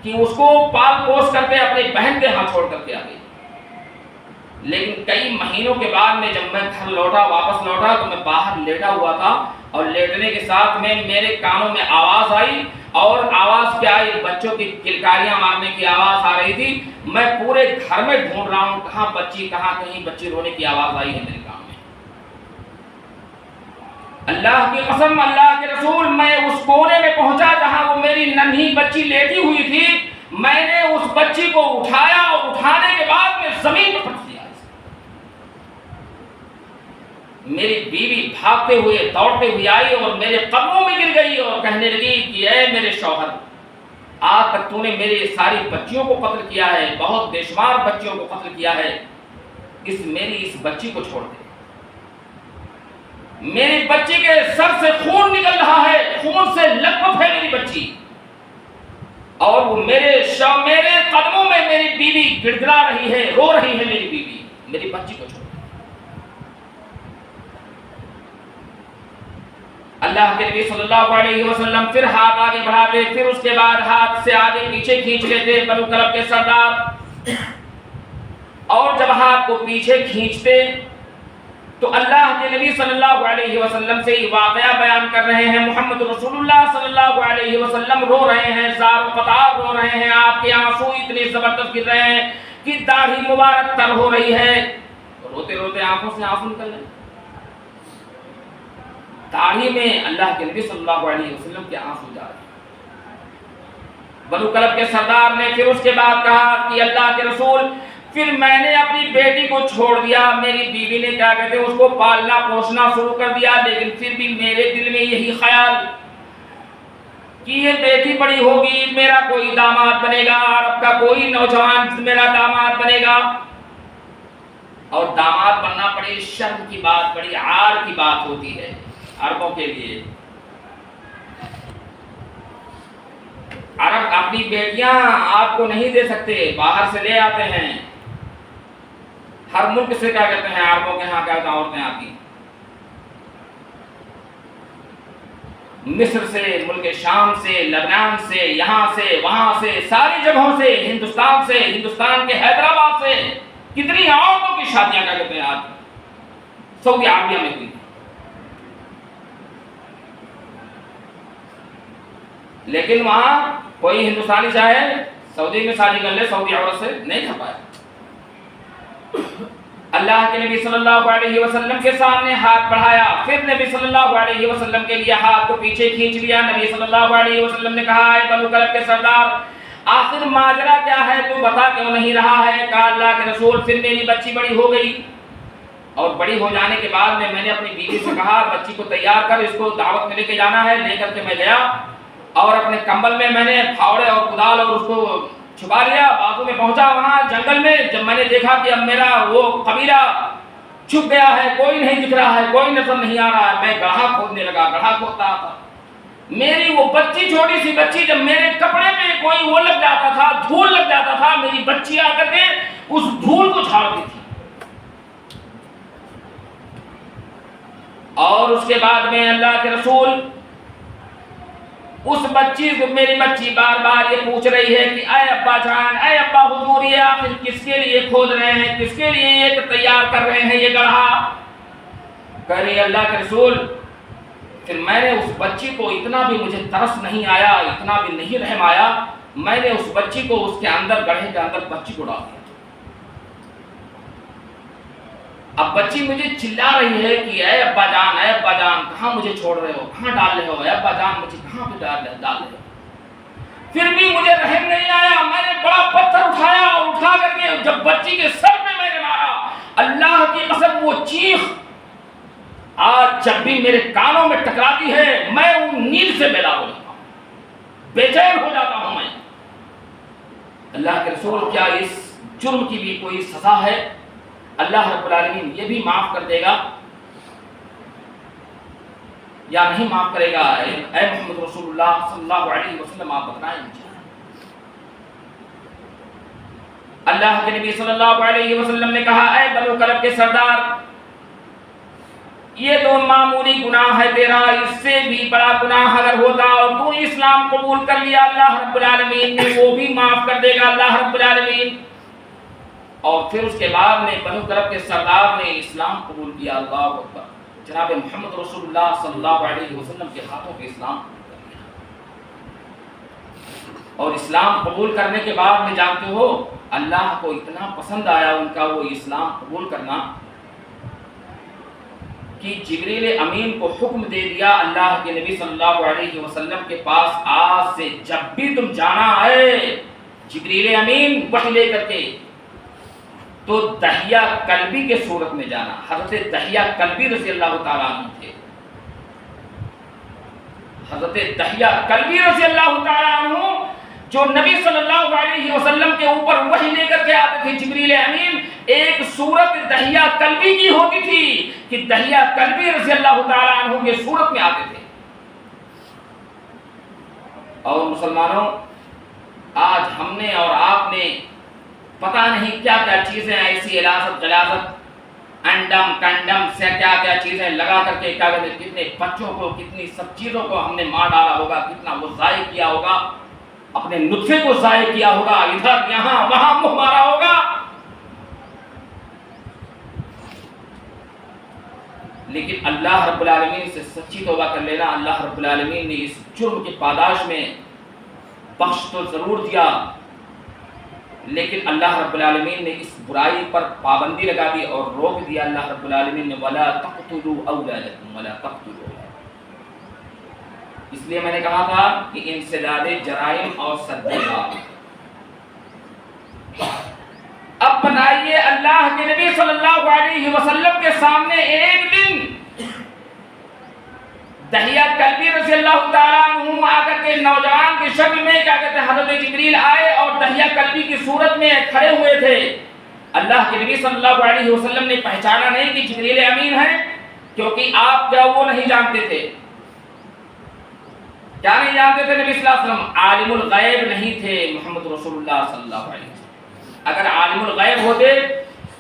[SPEAKER 1] کہ اس کو پال پوس کر کے اپنی بہن کے ہاں چھوڑ کر کے آ گئی۔ لیکن کئی مہینوں کے بعد میں جب میں گھر واپس لوٹا تو میں باہر لیٹا ہوا تھا، اور لیٹنے کے ساتھ میں میرے کانوں میں آواز آئی، اور آواز کیا آئی، بچوں کی کلکاریاں مارنے کی آواز آ رہی تھی۔ میں پورے گھر میں ڈھونڈ رہا ہوں کہاں بچی، کہیں بچی رونے کی آواز آئی ہے میرے کان میں۔ اللہ کی قسم اللہ کے رسول، میں اس کونے میں پہنچا جہاں وہ میری ننھی بچی لیٹی ہوئی تھی، میں نے اس بچی کو اٹھایا، اور اٹھانے کے بعد میں زمین پر پھٹ دیا۔ میری بیوی بھاگتے ہوئے دوڑتے ہوئے آئی اور میرے قدموں میں گر گئی اور کہنے لگی کہ اے میرے شوہر، آج تک تو نے میری ساری بچیوں کو قتل کیا ہے، بہت بے شمار بچیوں کو قتل کیا ہے، میری اس بچی کو چھوڑ دے۔ میری بچی کے سر سے خون نکل رہا ہے، خون سے لپپ ہے میری بچی، اور وہ میرے قدموں میں میری بیوی گڑگڑا رہی ہے، رو رہی ہے میری بیوی، میری بچی کو چھوڑ۔ اللہ کے نبی صلی اللہ علیہ وسلم پھر ہاتھ آگے بڑھاتے، پھر اس کے بعد ہاتھ سے آگے پیچھے کھینچ لیتے بنو کلب کے سردار، اور جب ہاتھ کو پیچھے کھینچتے تو اللہ کے نبی صلی اللہ علیہ وسلم سے یہ واقعہ بیان کر رہے ہیں۔ محمد رسول اللہ صلی اللہ علیہ وسلم رو رہے ہیں، زار و قطار رو رہے ہیں، آپ کے آنسو اتنے زبردست گر رہے ہیں کہ داڑھی مبارک تر ہو رہی ہے، روتے روتے آنکھوں سے آنسو نکل رہے ہیں، داڑھی میں اللہ کے نبی صلی اللہ علیہ وسلم کے آنسو جا رہے ہیں۔ بنو کلب کے سردار نے پھر اس کے بعد کہا کہ اللہ کے رسول، پھر میں نے اپنی بیٹی کو چھوڑ دیا، میری بیوی نے کیا کہتے ہیں اس کو پالنا پوسنا شروع کر دیا، لیکن پھر بھی میرے دل میں یہی خیال کہ یہ بیٹی بڑی ہوگی، میرا کوئی داماد بنے گا، عرب کا کوئی نوجوان میرا داماد بنے گا۔ اور داماد بننا بڑی شرم کی بات، بڑی عار کی بات ہوتی ہے عربوں کے لیے۔ عرب اپنی بیٹیاں آپ کو نہیں دے سکتے، باہر سے لے آتے ہیں۔ ہر ملک سے کیا کہتے ہیں عربوں کے ہاں کیا عورتیں آتی، مصر سے، ملک شام سے، لبنان سے، یہاں سے، وہاں سے، ساری جگہوں سے، ہندوستان سے، ہندوستان کے حیدرآباد سے کتنی عورتوں کی شادیاں کیا کہتے ہیں آج سعودی عربیہ میں ہوئی۔ لیکن وہاں کوئی ہندوستانی چاہے سعودی میں شادی کر لے، سعودی عورت سے نہیں کر پائے۔ اللہ کے نبی صلی اللہ علیہ وسلم کے سامنے ہاتھ بڑھایا، پھر نبی صلی اللہ علیہ وسلم کے لیے ہاتھ کو پیچھے کھینچ لیا۔ نبی صلی اللہ علیہ وسلم نے کہا، اے بنو کلب کے سردار، آخر ماجرا کیا ہے، تو بتا کیوں نہیں رہا ہے؟ کہا اللہ کے رسول، پھر میری بچی بڑی ہو گئی، اور بڑی ہو جانے کے بعد میں نے اپنی بیوی سے کہا بچی کو تیار کر، اس کو دعوت میں لے کے جانا ہے۔ لے کر کے میں گیا اور اپنے کمبل میں نے پھاوڑے اور کدال اور اس کو چھپا لیا۔ بازو میں پہنچا وہاں جنگل میں، جب میں نے دیکھا کہ اب میرا وہ قبیلہ چھپ گیا ہے، کوئی نہیں دکھ رہا ہے، کوئی نظر نہیں آ رہا ہے، میں گڑھا کھودنے لگا، گڑھا کھودتا تھا۔ میری وہ بچی، چھوٹی سی بچی، جب میرے کپڑے پہ کوئی وہ لگ جاتا تھا، دھول لگ جاتا تھا، میری بچی آ کر کے اس دھول کو جھاڑتی تھی۔ اور اس کے بعد میں اللہ کے رسول اس بچی کو، میری بچی بار بار یہ پوچھ رہی ہے کہ اے ابا جان، اے ابا حضور، یہ آخر کس کے لیے کھود رہے ہیں، کس کے لیے یہ تیار کر رہے ہیں یہ گڑھا؟ کہہ رہی اللہ کے رسول، پھر میں نے اس بچی کو، اتنا بھی مجھے ترس نہیں آیا، اتنا بھی نہیں رحم آیا، میں نے اس بچی کو اس کے اندر، گڑھے کے اندر بچی کو ڈال دیا۔ اب بچی مجھے چلا رہی ہے کہ اے ابا جان، اے ابا جان، کہاں مجھے چھوڑ رہے ہو، کہاں ڈال رہے ہو، اے ابا جان مجھے کہاں پہ ڈال رہے ہو؟ پھر بھی مجھے رحم نہیں آیا، میں نے بڑا پتھر اٹھایا اور اٹھا کر کے جب بچی کے سر پہ میں نے مارا، اللہ کی قسم وہ چیخ آج جب بھی میرے کانوں میں ٹکراتی ہے، میں ان نیند سے بیدار ہو جاتا ہوں، بے چین ہو جاتا ہوں میں۔ اللہ کے رسول، کیا اس جرم کی بھی کوئی سزا ہے؟ اللہ رب العالمین یہ بھی معاف کر دے گا یا نہیں معاف کرے گا؟ اے محمد رسول اللہ صلی اللہ علیہ وسلم، آپ بتائیں مجھے۔ اللہ کے نبی صلی اللہ علیہ وسلم نے کہا، اے بنو کلب کے سردار، یہ تو معمولی گناہ ہے تیرا، اس سے بھی بڑا گناہ اگر ہوتا اور تو اسلام قبول کر لیا، اللہ رب العالمین نے وہ بھی معاف کر دے گا، اللہ رب العالمین۔ اور پھر اس کے بعد میں بنو کلب کے سردار نے اسلام قبول کیا۔ اللہ اکبر، جناب محمد رسول اللہ صلی اللہ علیہ وسلم کے ہاتھوں پہ اسلام قبول کر لیا۔ اور اسلام قبول کرنے کے بعد میں جانتے ہو اللہ کو اتنا پسند آیا ان کا وہ اسلام قبول کرنا کہ جبریل امین کو حکم دے دیا اللہ کے نبی صلی اللہ علیہ وسلم کے پاس، آج سے جب بھی تم جانا ہے جبریل امین وحی لے کر کے، تو دحیہ کلبی کے صورت میں جانا۔ حضرت دحیہ کلبی رضی اللہ تعالیٰ عنہ تھے، حضرت دحیہ کلبی رضی اللہ تعالیٰ عنہ جو نبی صلی اللہ علیہ وسلم کے اوپر وحی لے کر کے آتے تھے جبریل امین، ایک صورت دحیہ کلبی کی ہوتی تھی کہ دحیہ کلبی رضی اللہ تعالیٰ عنہ کے صورت میں آتے تھے۔ اور مسلمانوں، آج ہم نے اور آپ نے پتہ نہیں کیا کیا چیزیں ایسی علاجت غلاظت انڈم کنڈم سے کیا کیا چیزیں لگا کر کے کیا کہتے ہیں، کتنے بچوں کو، کتنی سب چیزوں کو ہم نے مار ڈالا ہوگا، کتنا وہ ضائع کیا ہوگا، اپنے نطفے کو ضائع کیا ہوگا، ادھر یہاں وہاں منہ مارا ہوگا۔ لیکن اللہ رب العالمین سے سچی توبہ کر لینا، اللہ رب العالمین نے اس جرم کی پاداش میں بخش تو ضرور دیا، لیکن اللہ رب العالمین نے اس برائی پر پابندی لگا دی اور روک دیا۔ اللہ رب العالمین نے وَلَا تَقْتُلُوا أَوْلَادَكُمْ وَلَا تَقْتُلُوا، اس لیے میں نے کہا تھا کہ انسداد جرائم اور سرگرمیاں۔ اب بتائیے، اللہ کے نبی صلی اللہ علیہ وسلم کے سامنے ایک دن دحیہ کلبی رضی اللہ تعالیٰ عنہ آ کر کے نوجوان کی شکل میں کیا کہتے ہیں حضرت جبریل آئے اور دحیہ کلبی کی صورت میں کھڑے ہوئے تھے۔ اللہ کے نبی صلی اللہ علیہ وسلم نے پہچانا نہیں کہ جبریل امین ہے، کیونکہ آپ کیا وہ نہیں جانتے تھے، کیا نہیں جانتے تھے نبی صلی اللہ علیہ وسلم؟ عالم الغیب نہیں تھے محمد رسول اللہ صلی اللہ علیہ وسلم۔ اگر عالم الغیب ہوتے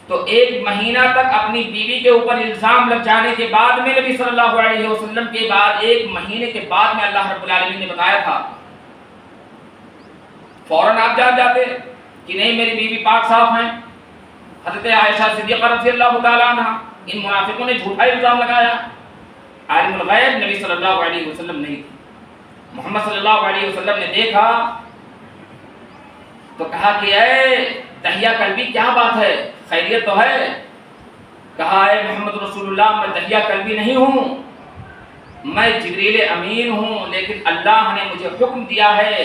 [SPEAKER 1] تو ایک مہینہ تک اپنی بیوی کے اوپر الزام لگ جانے کے بعد میں نبی صلی اللہ علیہ وسلم کے بعد ایک مہینے کے بعد میں اللہ رب العالمین نے بتایا تھا، فوراً آپ جان جاتے کہ نہیں میری بیوی پاک صاف ہیں۔ حضرت عائشہ صدیقہ رضی اللہ تعالیٰ عنہ، ان منافقوں نے جھوٹا الزام لگایا۔ عالم الغیب نبی صلی اللہ علیہ وسلم نہیں تھے۔ محمد صلی اللہ علیہ وسلم نے دیکھا تو کہا کہ اے دہیا قلبی کیا بات ہے، خیریت تو ہے؟ کہا اے محمد رسول اللہ میں دہیا قلبی نہیں ہوں، میں جبریل امین ہوں، لیکن اللہ نے مجھے حکم دیا ہے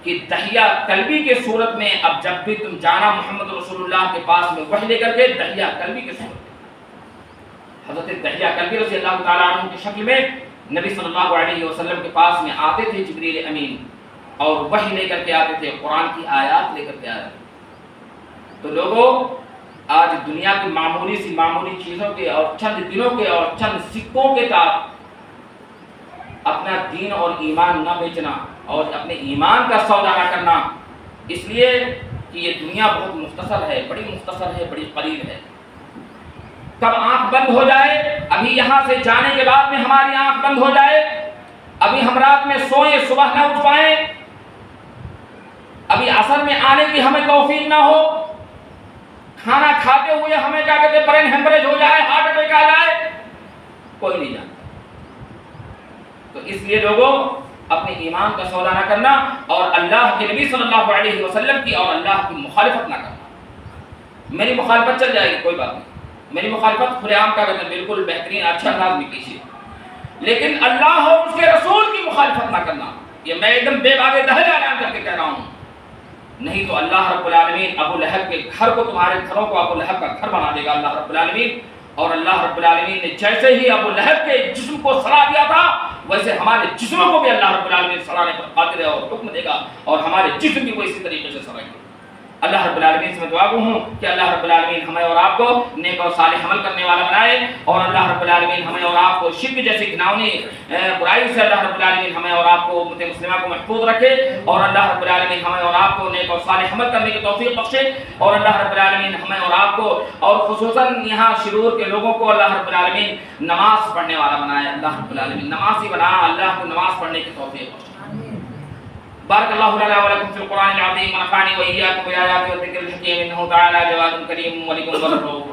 [SPEAKER 1] کہ دہیا قلبی کے صورت میں اب جب بھی تم جانا محمد رسول اللہ کے پاس میں وحی لے کر کے دہیا قلبی کے صورت میں۔ حضرت دہیا قلبی رضی اللہ تعالیٰ عنہ کی شکل میں نبی صلی اللہ علیہ وسلم کے پاس میں آتے تھے جبریل امین، اور وحی لے کر کے آتے تھے، قرآن کی آیات لے کر کے آتے تھے۔ تو لوگوں، آج دنیا کی معمولی سی معمولی چیزوں کے اور چند دنوں کے اور چند سکوں کے تحت اپنا دین اور ایمان نہ بیچنا اور اپنے ایمان کا سودا نہ کرنا، اس لیے کہ یہ دنیا بہت مختصر ہے، بڑی مختصر ہے، بڑی قلیل ہے۔ کب آنکھ بند ہو جائے، ابھی یہاں سے جانے کے بعد میں ہماری آنکھ بند ہو جائے، ابھی ہم رات میں سوئیں صبح نہ اٹھ پائیں، ابھی عصر میں آنے کی ہمیں توفیق نہ ہو، کھانا کھاتے ہوئے ہمیں کیا کہتے ہیں برین ہیمریج ہو جائے، ہارٹ اٹیک آ جائے، کوئی نہیں جانتا۔ تو اس لیے لوگوں اپنے ایمان کا سودا نہ کرنا اور اللہ کے نبی صلی اللہ علیہ وسلم کی اور اللہ کی مخالفت نہ کرنا۔ میری مخالفت چل جائے گی کوئی بات نہیں، میری مخالفت کھلے عام کا کرنا بالکل بہترین اچھا انداز میں کیجیے، لیکن اللہ اور اس کے رسول کی مخالفت نہ کرنا، یہ میں ایک دم بے باک دہل اعلان کر کے کہہ رہا ہوں، نہیں تو اللہ رب العالمین ابو لہب کے گھر کو، تمہارے گھروں کو ابو لہب کا گھر بنا دے گا اللہ رب العالمین۔ اور اللہ رب العالمین نے جیسے ہی ابو لہب کے جسم کو سڑا دیا تھا، ویسے ہمارے جسموں کو بھی اللہ رب العالمین سڑانے پر قادر ہے اور حکم دے گا، اور ہمارے جسم بھی وہ اسی طریقے سے سڑیں گے۔ اللہ رب العالمین سے میں دعا ہوں کہ اللہ رب العالمین ہمیں اور آپ کو نیک اور صالح عمل کرنے والا بنائے، اور اللہ رب العالمین ہمیں اور آپ کو شرک جیسی گھناؤنی برائی سے اللہ رب العالمین ہمیں اور آپ کو امت مسلمہ کو محفوظ رکھے، اور اللہ رب العالمین ہمیں اور آپ کو نیک اور صالح عمل کرنے کی توفیق بخشے، اور اللہ رب العالمین ہمیں اور آپ کو اور خصوصاً یہاں شرور کے لوگوں کو اللہ رب العالمین نماز پڑھنے والا بنائے، اللہ رب العالمین نمازی بنا، اللہ کو نماز پڑھنے کی توفیق بخشے۔ بارك الله لنا ولكم في القرآن العظيم ونفعني وإياكم بالآيات والذكر الحكيم إنه تعالى جواد كريم ولكم وللرؤوف